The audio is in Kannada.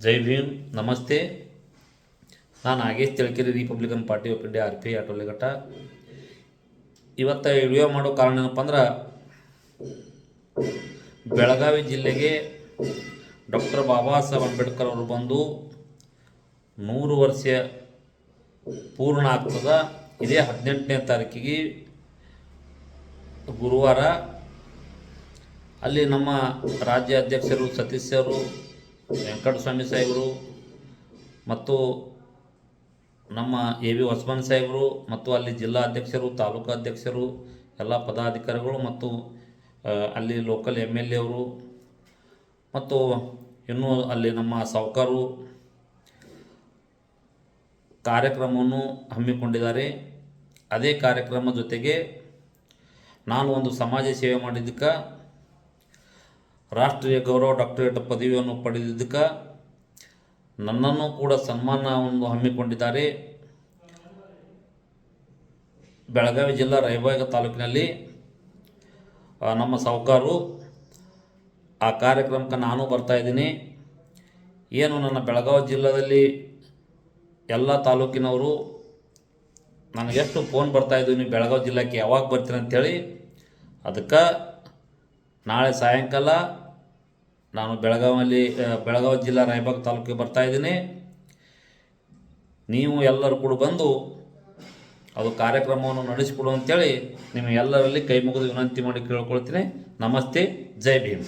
ಜೈ ಭೀಮ್. ನಮಸ್ತೆ. ನಾನು Nagesh Tilkere, Republican Party of India, RP ಆಟೋಲಿಘಟ್ಟ. ಇವತ್ತು ವಿಡಿಯೋ ಮಾಡೋ ಕಾರಣ ಏನಪ್ಪ ಅಂದ್ರೆ, ಬೆಳಗಾವಿ ಜಿಲ್ಲೆಗೆ ಡಾಕ್ಟರ್ ಬಾಬಾ ಸಾಹೇಬ್ ಅಂಬೇಡ್ಕರ್ ಅವರು ಬಂದು 100 ವರ್ಷ ಪೂರ್ಣ ಆಗ್ತದ. ಇದೇ 18ನೇ ತಾರೀಕಿಗೆ ಗುರುವಾರ ಅಲ್ಲಿ ನಮ್ಮ ರಾಜ್ಯ ಅಧ್ಯಕ್ಷರು ಸತೀಶ್ ಅವರು, ವೆಂಕಟಸ್ವಾಮಿ ಸಾಹೇಬರು ಮತ್ತು ನಮ್ಮ AV ಹೊಸಮನಿ ಸಾಹೇಬರು ಮತ್ತು ಅಲ್ಲಿ ಜಿಲ್ಲಾ ಅಧ್ಯಕ್ಷರು, ತಾಲೂಕು ಅಧ್ಯಕ್ಷರು, ಎಲ್ಲ ಪದಾಧಿಕಾರಿಗಳು ಮತ್ತು ಅಲ್ಲಿ ಲೋಕಲ್ MLA ಅವರು ಮತ್ತು ಇನ್ನೂ ಅಲ್ಲಿ ನಮ್ಮ ಸಾಹುಕಾರು ಕಾರ್ಯಕ್ರಮವನ್ನು ಹಮ್ಮಿಕೊಂಡಿದ್ದಾರೆ. ಅದೇ ಕಾರ್ಯಕ್ರಮ ಜೊತೆಗೆ ನಾನು ಒಂದು ಸಮಾಜ ಸೇವೆ ಮಾಡಿದ್ದಕ್ಕೆ, ರಾಷ್ಟ್ರೀಯ ಗೌರವ ಡಾಕ್ಟರೇಟ್ ಪದವಿಯನ್ನು ಪಡೆದಿದ್ದಕ್ಕೆ ನನ್ನನ್ನು ಕೂಡ ಸನ್ಮಾನವನ್ನು ಹಮ್ಮಿಕೊಂಡಿದ್ದಾರೆ. ಬೆಳಗಾವಿ ಜಿಲ್ಲಾ ರಾಯಬಾಗ ತಾಲೂಕಿನಲ್ಲಿ ನಮ್ಮ ಸಾಹುಕಾರು ಆ ಕಾರ್ಯಕ್ರಮಕ್ಕೆ ನಾನು ಬರ್ತಾಯಿದ್ದೀನಿ. ಏನು ನನ್ನ ಬೆಳಗಾವಿ ಜಿಲ್ಲೆಯಲ್ಲಿ ಎಲ್ಲ ತಾಲೂಕಿನವರು ನನಗೆಷ್ಟು ಫೋನ್ ಬರ್ತಾಯಿದ್ದೀವಿ, ನೀವು ಬೆಳಗಾವಿ ಜಿಲ್ಲೆಗೆ ಯಾವಾಗ ಬರ್ತೀರಿ ಅಂಥೇಳಿ. ಅದಕ್ಕೆ ನಾಳೆ ಸಾಯಂಕಾಲ ನಾನು ಬೆಳಗಾವಿ ಜಿಲ್ಲಾ ರಾಯಬಾಗ ತಾಲೂಕಿಗೆ ಬರ್ತಾಯಿದ್ದೀನಿ. ನೀವು ಎಲ್ಲರೂ ಕೂಡ ಬಂದು ಅದು ಕಾರ್ಯಕ್ರಮವನ್ನು ನಡೆಸಿಕೊಡು ಅಂಥೇಳಿ ನಿಮಗೆ ಎಲ್ಲರಲ್ಲಿ ಕೈ ಮುಗಿದು ವಿನಂತಿ ಮಾಡಿ ಕೇಳ್ಕೊಳ್ತೀನಿ. ನಮಸ್ತೆ. ಜೈ ಭೀಮ್.